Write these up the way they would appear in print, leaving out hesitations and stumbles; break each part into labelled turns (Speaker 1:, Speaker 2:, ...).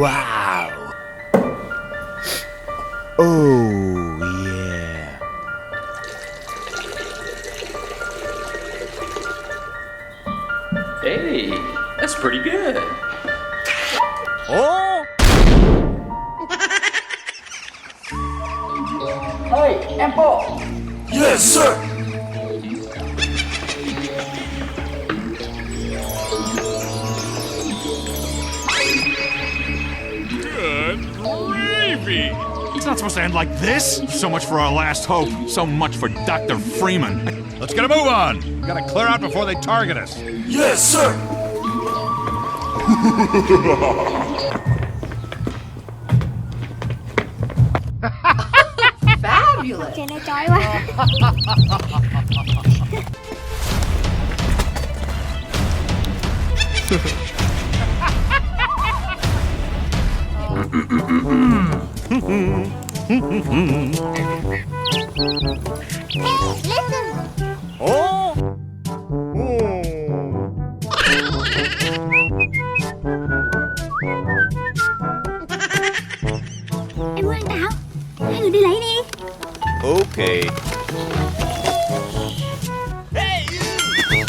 Speaker 1: Wow. Oh, yeah.
Speaker 2: Hey, that's pretty good.
Speaker 1: Oh!
Speaker 3: Hey, Apple!
Speaker 1: Yes, sir!
Speaker 4: Good gravy! It's not supposed to end like this. So much for our last hope. So much for Dr. Freeman.
Speaker 5: Let's get a move on. We gotta clear out before they target us.
Speaker 1: Yes, sir!
Speaker 3: Fabulous!
Speaker 6: Chơi này chói quá. Hey, listen.
Speaker 1: Oh!
Speaker 6: Em ơi anh Táo, hai người đi lấy đi.
Speaker 1: Okay. Hey, you!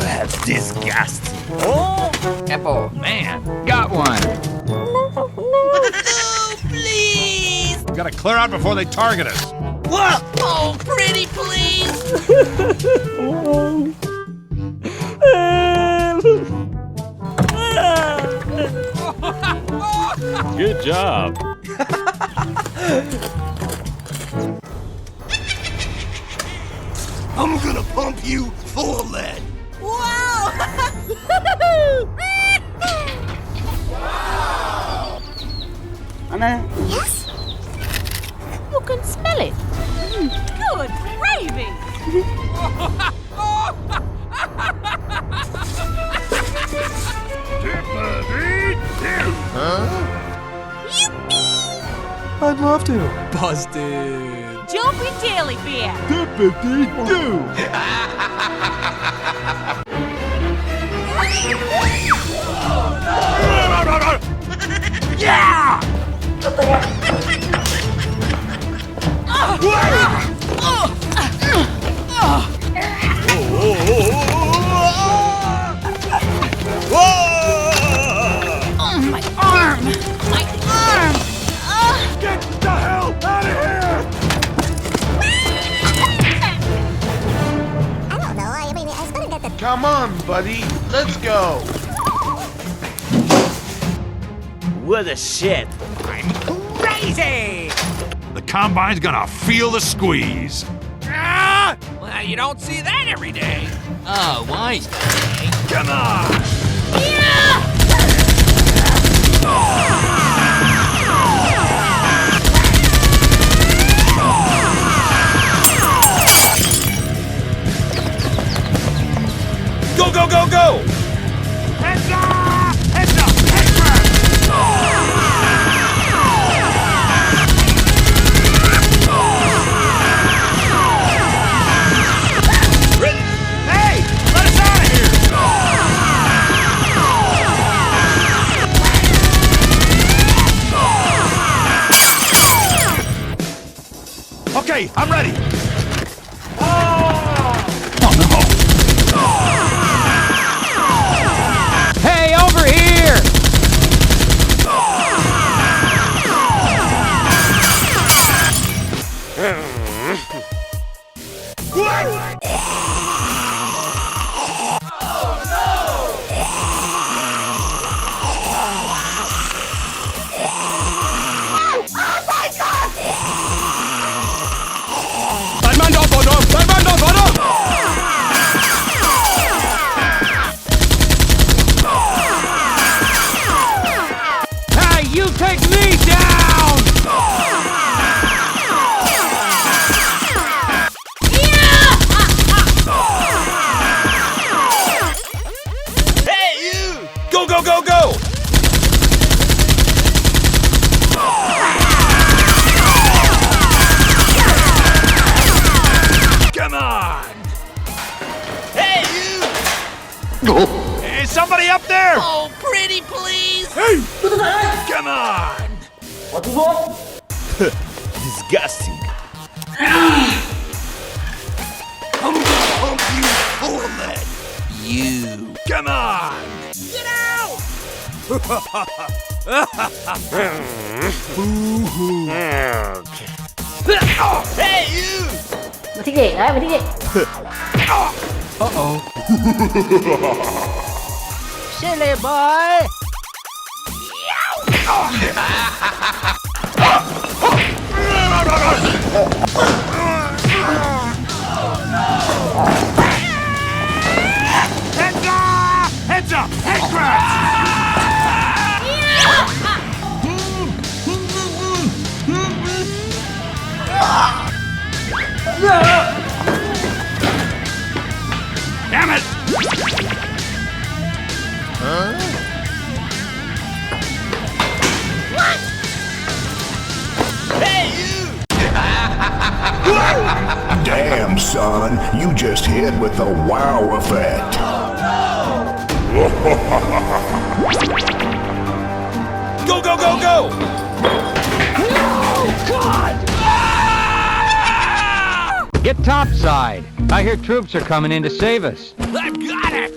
Speaker 1: That's disgusting. Oh!
Speaker 3: Apple,
Speaker 5: Man, got one.
Speaker 1: No, please!
Speaker 5: We gotta clear out before they target us.
Speaker 1: What?
Speaker 7: Oh, pretty please!
Speaker 4: Good job.
Speaker 1: I'm gonna pump you full of lead.
Speaker 7: Wow!
Speaker 3: Anna?
Speaker 6: Yes.
Speaker 7: You can smell it. Good gravy!
Speaker 1: I'd love to.
Speaker 8: Busted.
Speaker 7: Jumpy jelly beer!
Speaker 1: Yeah!
Speaker 7: Oh, my arm! My arm!
Speaker 4: Get the hell out of here!
Speaker 6: I don't know. I mean, I was gonna get the.
Speaker 1: Come on, buddy. Let's go. What a shit.
Speaker 8: I'm crazy!
Speaker 4: The Combine's gonna feel the squeeze.
Speaker 8: Ah! Well, you don't see that every day.
Speaker 7: Oh, wise guy.
Speaker 4: Come on!
Speaker 1: Go, go, go, go!
Speaker 4: Heads up! Heads up! Head grab! Hey! Let us out of here! Okay, I'm ready. Oh no!
Speaker 8: Hey, over here! Hey, you take me down!
Speaker 1: Hey, you! Go, go, go, go!
Speaker 4: Come on!
Speaker 1: Hey, you!
Speaker 4: Is somebody up there?
Speaker 7: Oh, pretty please!
Speaker 1: Hey! Come on!
Speaker 3: What you want?
Speaker 1: Disgusting. Pump you full of lead. You. Come on! Get out! Boo-hoo. Hey, you!
Speaker 3: Mình thích gì đấy, mình thích gì?
Speaker 1: Uh-oh.
Speaker 3: Silly boy.
Speaker 4: Heads up! Head crabs! Damn it!
Speaker 1: Hey, you!
Speaker 9: Damn, son, you just hit with the wow effect.
Speaker 1: Go, go, go, go!
Speaker 10: Get topside. I hear troops are coming in to save us.
Speaker 8: I've got it!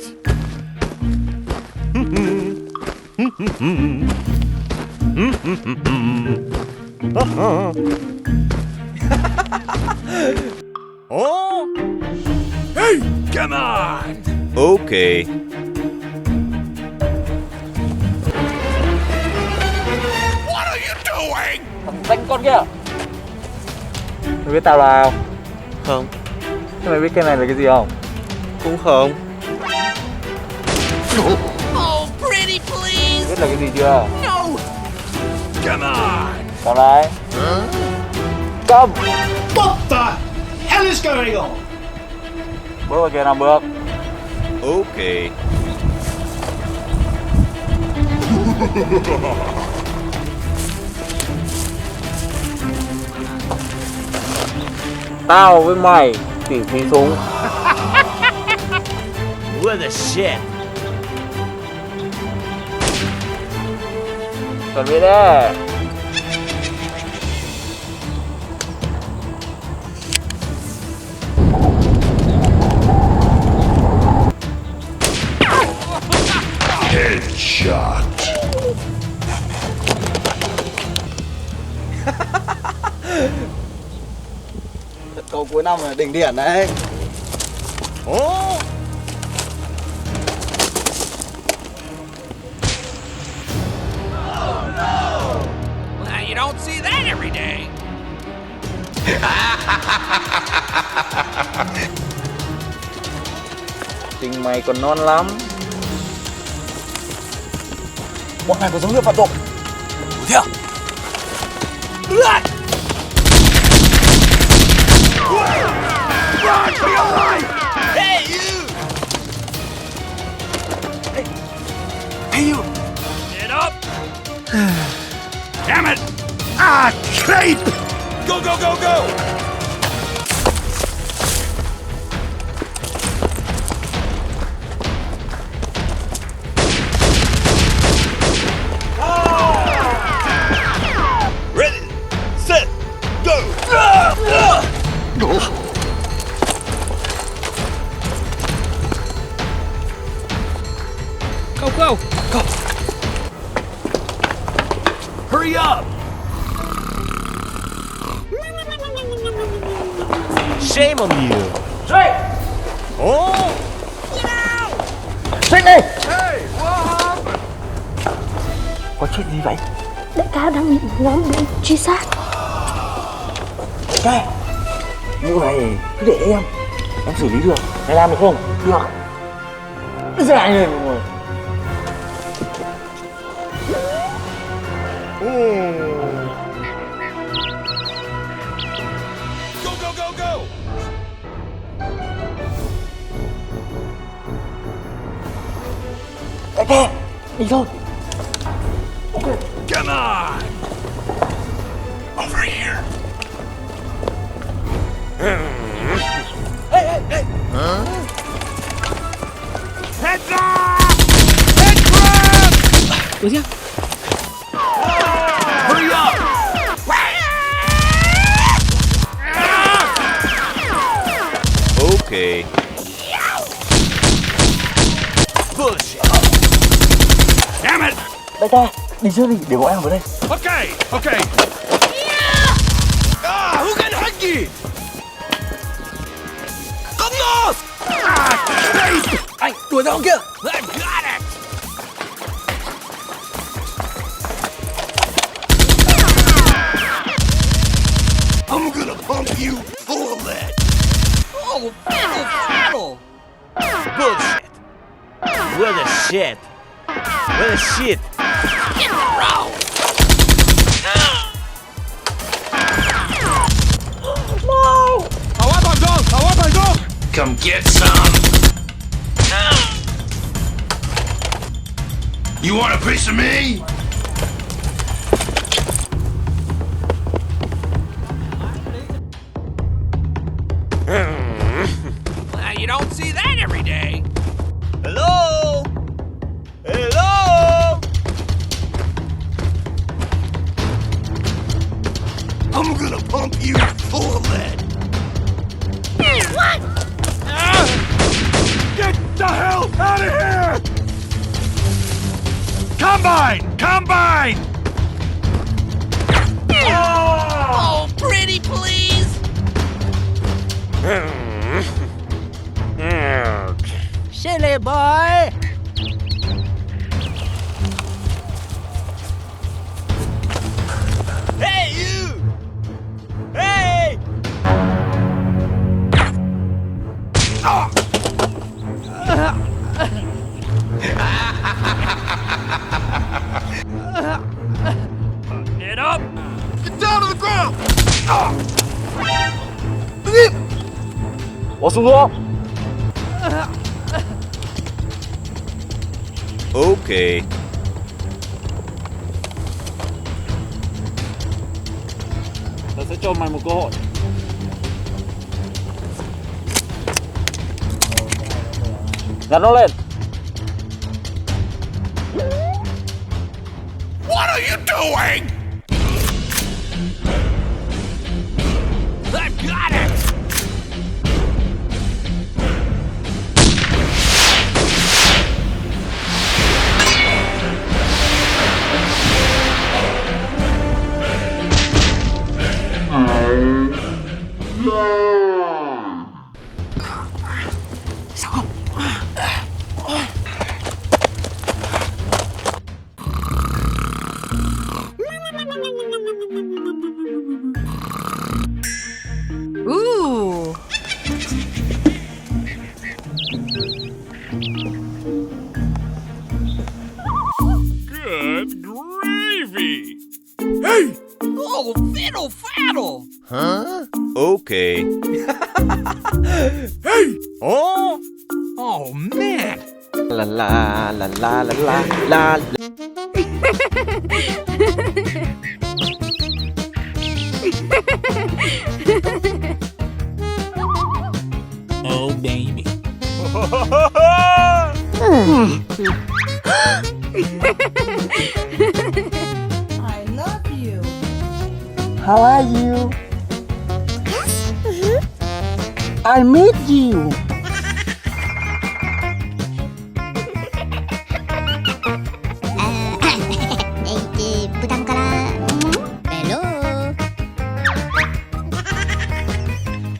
Speaker 1: Oh? Hey, come on! Okay.
Speaker 8: What are you doing?
Speaker 3: Thằng xanh con kia. Mày biết tao là ai không?
Speaker 11: Không.
Speaker 3: Thế mày biết cái này là cái gì không?
Speaker 11: Cũng không.
Speaker 8: Oh, pretty please!
Speaker 3: Biết là cái gì chưa?
Speaker 8: No!
Speaker 1: Come on!
Speaker 3: Cầm lại. Cầm.
Speaker 11: What the hell is going on?
Speaker 3: Bước vào kia 5 bước.
Speaker 1: Okay.
Speaker 3: Tao với mày tỉ thí súng.
Speaker 1: What the shit?
Speaker 3: Chuẩn bị đi.
Speaker 9: Headshot.
Speaker 11: Câu cuối năm là đỉnh điểm đấy.
Speaker 1: Oh!
Speaker 8: Well, you don't see that every day.
Speaker 3: Tình mày còn non lắm.
Speaker 11: Bọn này có dấu hiệu phạm tội.
Speaker 1: Đuổi theo! Lại! Run for your life! Hey, you! Hey, you! Get up!
Speaker 4: Damn it!
Speaker 1: Ah, creep! Go, go, go, go! Ready, set, go!
Speaker 8: Go, go!
Speaker 1: Go! Hurry up! Shame on you!
Speaker 3: Straight.
Speaker 1: Oh!
Speaker 3: Straight đi. Có chuyện gì vậy?
Speaker 6: Đại ca đang bị nhóm bị truy sát.
Speaker 3: Đây. Vụ này cứ để em xử lý được. Mày làm được không? Được. Bây giờ anh ơi mọi người.
Speaker 1: Go, go, go, go!
Speaker 3: Đại ca, đi thôi.
Speaker 1: Come on! Over here!
Speaker 3: Hey, hey, hey.
Speaker 4: Heads up! Head crabs!
Speaker 8: Đuổi theo!
Speaker 3: Đại ca, đi trước đi, để bọn em vào đây.
Speaker 5: Okay, okay.
Speaker 1: Ah, who can hug you? Come on! Ah, Christ!
Speaker 11: Anh, đuổi ra kia.
Speaker 8: I got it!
Speaker 1: I'm gonna pump you full of lead.
Speaker 8: Oh, fiddle faddle!
Speaker 11: Bullshit. Where the shit? Where the shit?
Speaker 8: Get the road!
Speaker 1: Come get some. You want a piece of me?
Speaker 8: Well, you don't see that every day.
Speaker 11: Hello? Hello?
Speaker 1: I'm gonna pump you full of lead.
Speaker 6: What?
Speaker 5: Get the hell out of here! Combine! Combine!
Speaker 8: Oh, pretty please!
Speaker 10: Silly boy!
Speaker 11: Hey, you! Hey!
Speaker 8: Get up!
Speaker 1: Get down to the ground.
Speaker 3: 我xuống xuống.
Speaker 11: Okay.
Speaker 3: Tao sẽ cho mày một cơ hội. Gạt nó lên.
Speaker 1: What are you doing?
Speaker 8: I've got it!
Speaker 7: Ooh.
Speaker 4: Good gravy!
Speaker 1: Hey!
Speaker 8: Oh, fiddle faddle!
Speaker 11: Okay.
Speaker 1: Hey!
Speaker 11: Oh!
Speaker 8: Oh, man!
Speaker 11: La la la la la la la.
Speaker 8: Oh, baby.
Speaker 7: I love you.
Speaker 3: How are you? I miss you.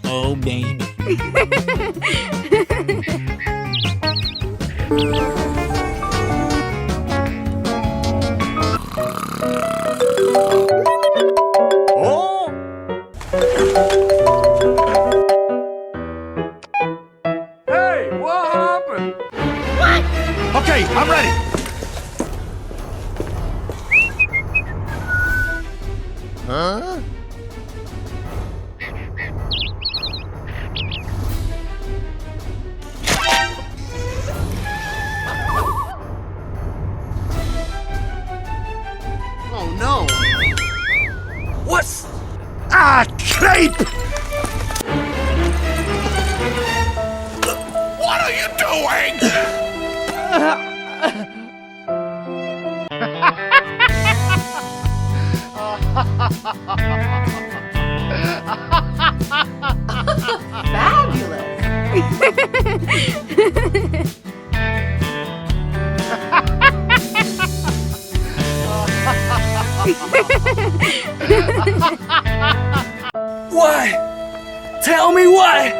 Speaker 8: Oh, baby.
Speaker 11: Oh!
Speaker 5: Hey, what happened? Okay, I'm ready.
Speaker 1: Huh?
Speaker 8: Oh, no.
Speaker 1: What's... Ah, cape! What are you doing?
Speaker 7: Fabulous.
Speaker 1: Why? Tell me why!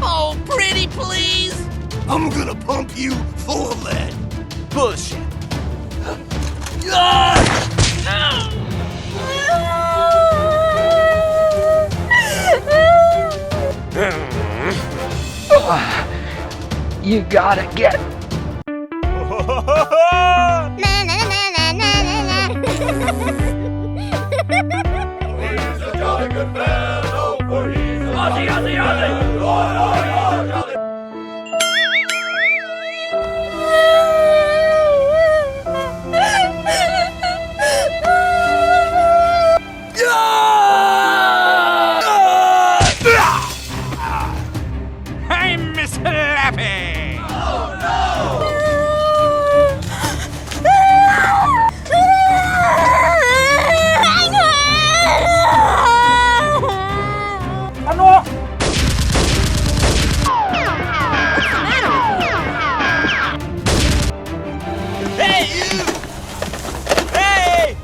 Speaker 8: Oh, pretty please!
Speaker 1: I'm gonna pump you full of lead.
Speaker 8: Bullshit.
Speaker 10: You gotta get.
Speaker 4: Hey, Miss Lappy!
Speaker 8: Hey, you! Hey!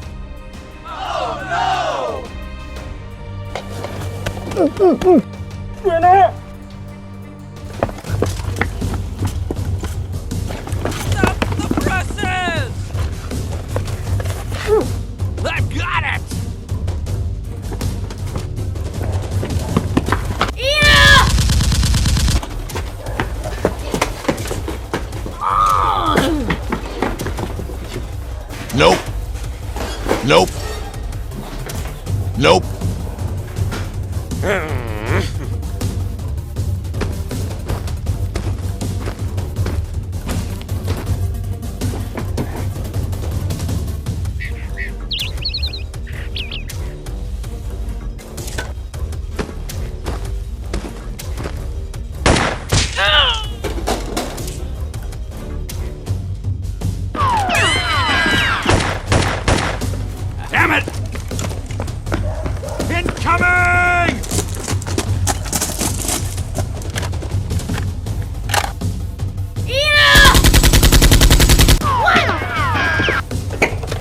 Speaker 8: Stop the presses! I've got it!
Speaker 1: Nope. Nope. Nope.
Speaker 4: Damn it! Incoming!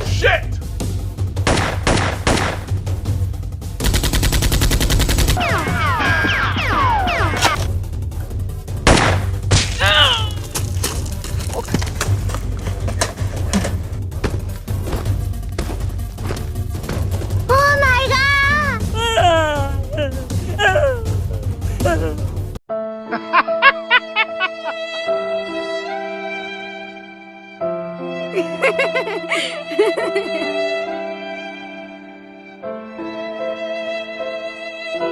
Speaker 5: Shit!
Speaker 6: Oh my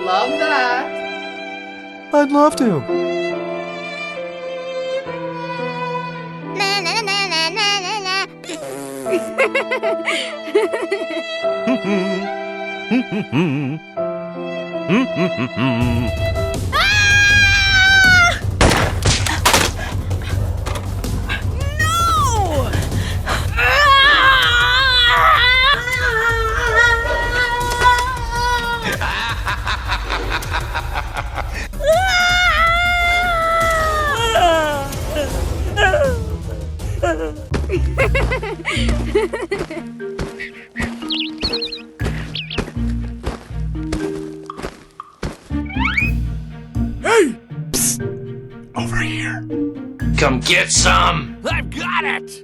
Speaker 7: Love that.
Speaker 3: I'd love to.
Speaker 1: Hey! Psst. Over here.
Speaker 8: Come get some! I've got it!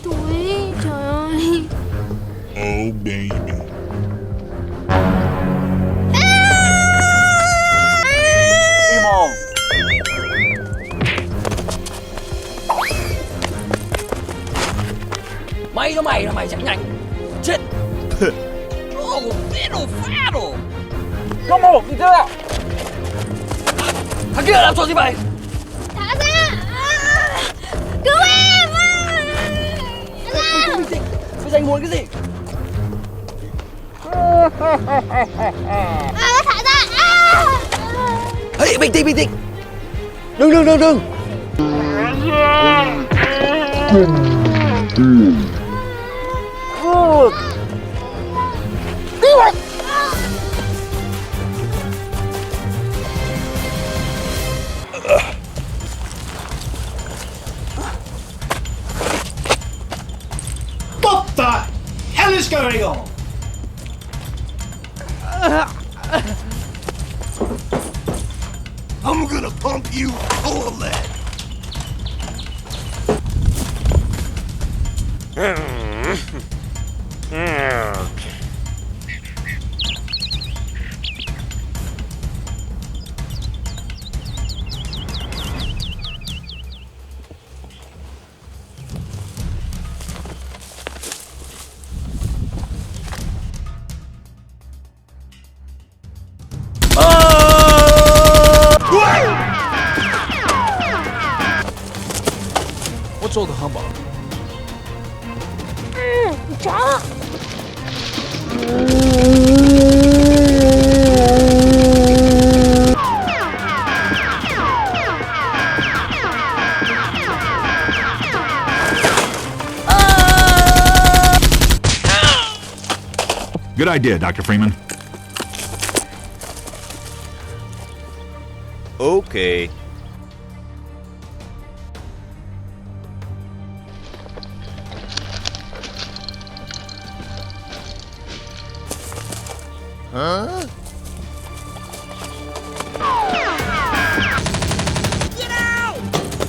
Speaker 6: Tuổi, trời ơi.
Speaker 1: Oh, baby.
Speaker 8: Mày đó mày là mày chẳng nhanh. Chết. Oh, fiddle faddle.
Speaker 3: Có một gì chưa?
Speaker 8: Thằng kia làm trò gì vậy?
Speaker 6: Thả ra. Cứu em.
Speaker 8: Bây giờ anh muốn cái gì?
Speaker 6: Thả ra.
Speaker 8: Hey, bình tĩnh. Đừng.
Speaker 5: What the hell is going on?
Speaker 1: I'm gonna pump you full of lead.
Speaker 8: What's all the humbug?
Speaker 6: Chó.
Speaker 4: Good idea, Dr. Freeman.
Speaker 11: Okay. Huh?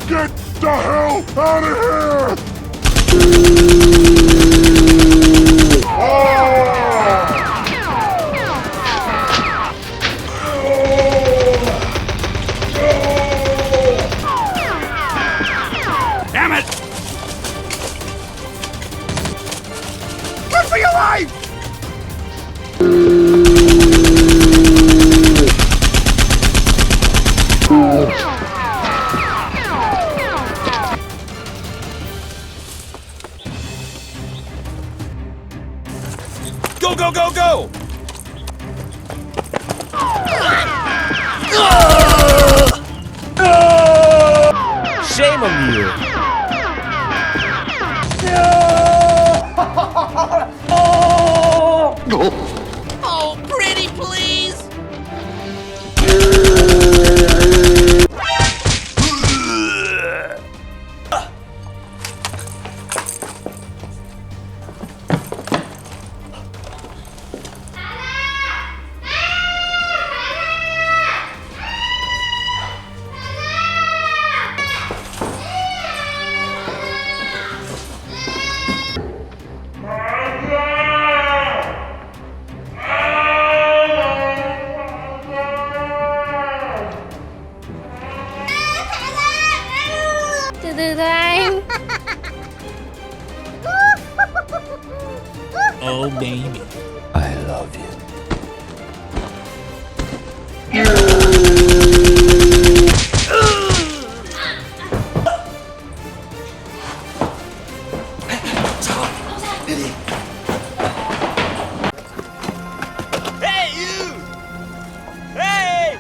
Speaker 5: Get the hell out of here!
Speaker 4: Damn it!
Speaker 5: Run for your life!
Speaker 11: Go! Shame on you!
Speaker 8: Oh, pretty please.
Speaker 6: Từ từ thôi anh.
Speaker 1: Oh, baby. I love you.
Speaker 11: Hey, you! Hey!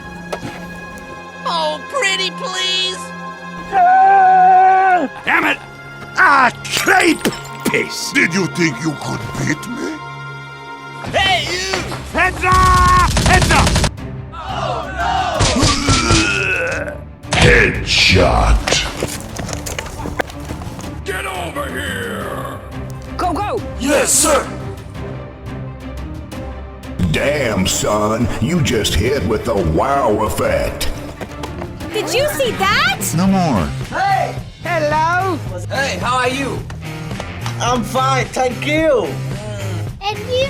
Speaker 8: Oh, pretty please.
Speaker 4: Damn it!
Speaker 5: Ah, creep! Piss! Did you think you could beat me?
Speaker 11: Hey, you!
Speaker 5: Heads up! Heads up! Headshot!
Speaker 4: Get over here!
Speaker 7: Go!
Speaker 5: Yes, sir!
Speaker 9: Damn, son, you just hit with the wow effect.
Speaker 7: Did you see that?
Speaker 4: No more.
Speaker 10: Hello?
Speaker 8: Hey, how are you?
Speaker 3: I'm fine, thank you.
Speaker 6: And you?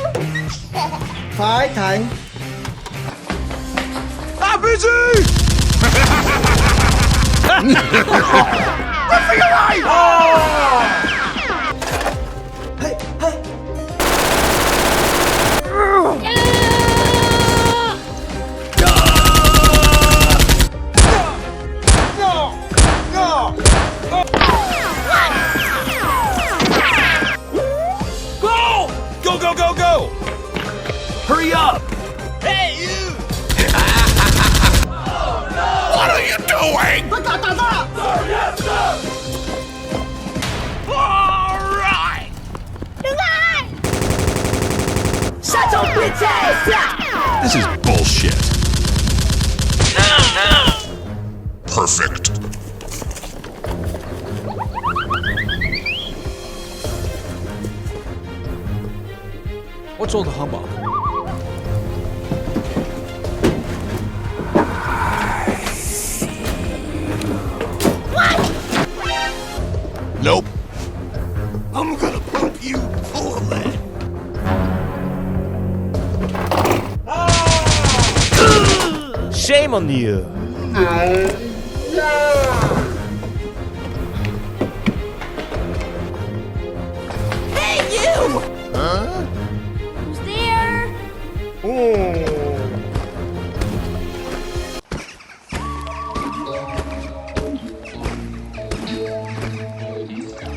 Speaker 3: Fine, thanks.
Speaker 5: I'm busy! Run for your life! doing?
Speaker 1: Alright!
Speaker 4: This is bullshit.
Speaker 5: Perfect.
Speaker 8: What's all the humbug?
Speaker 5: Nope.
Speaker 1: I'm gonna pump you full of lead.
Speaker 11: Shame on you.
Speaker 7: Hey, you!
Speaker 11: Huh?
Speaker 6: Who's there?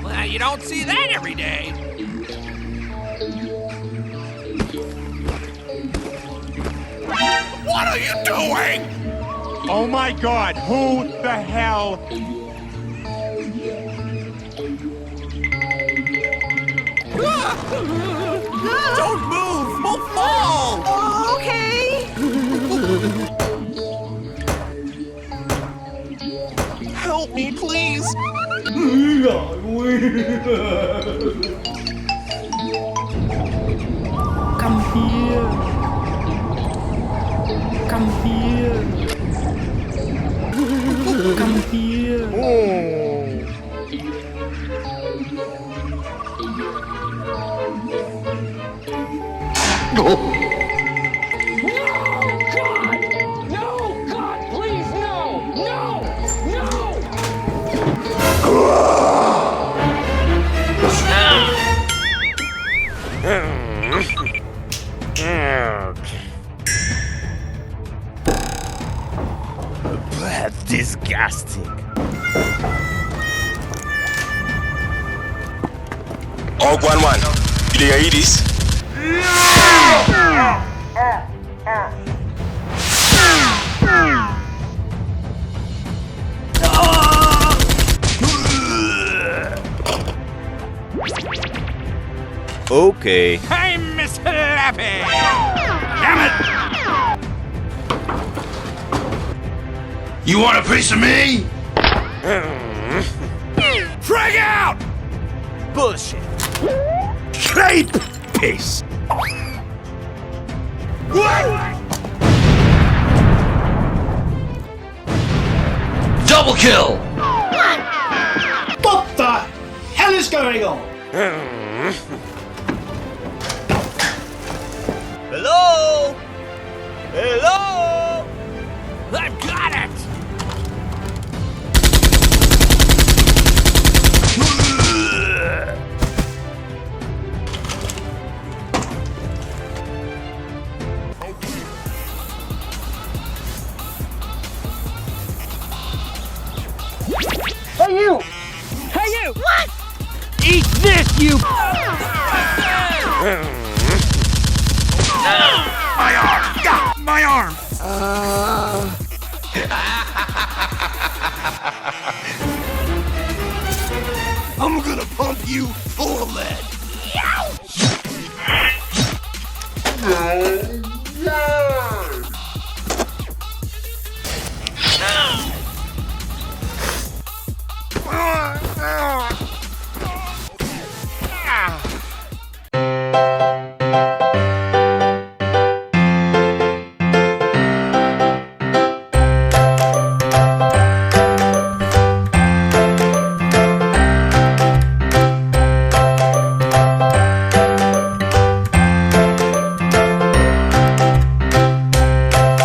Speaker 1: Well, you don't see that every day.
Speaker 5: What are you doing?
Speaker 4: Oh my god, who the hell?
Speaker 1: Don't move! We'll fall!
Speaker 7: Okay.
Speaker 1: Help me, please!
Speaker 7: Come here. Come here. Come here.
Speaker 11: Disgusting.
Speaker 12: Oh, 1-1. You think I eat this?
Speaker 11: Okay.
Speaker 4: Hey, Miss Lappy! Damn it!
Speaker 5: You want a piece of me?
Speaker 1: Frag out!
Speaker 11: Bullshit.
Speaker 5: Crepe piss.
Speaker 1: Double kill!
Speaker 8: What the hell is going on?
Speaker 11: Hello? Hello?
Speaker 1: I've got it!
Speaker 3: Hey, you!
Speaker 7: Hey, you! What?
Speaker 10: Eat this, you...
Speaker 4: My arm! Gah! My arm!
Speaker 1: I'm gonna pump you full of lead.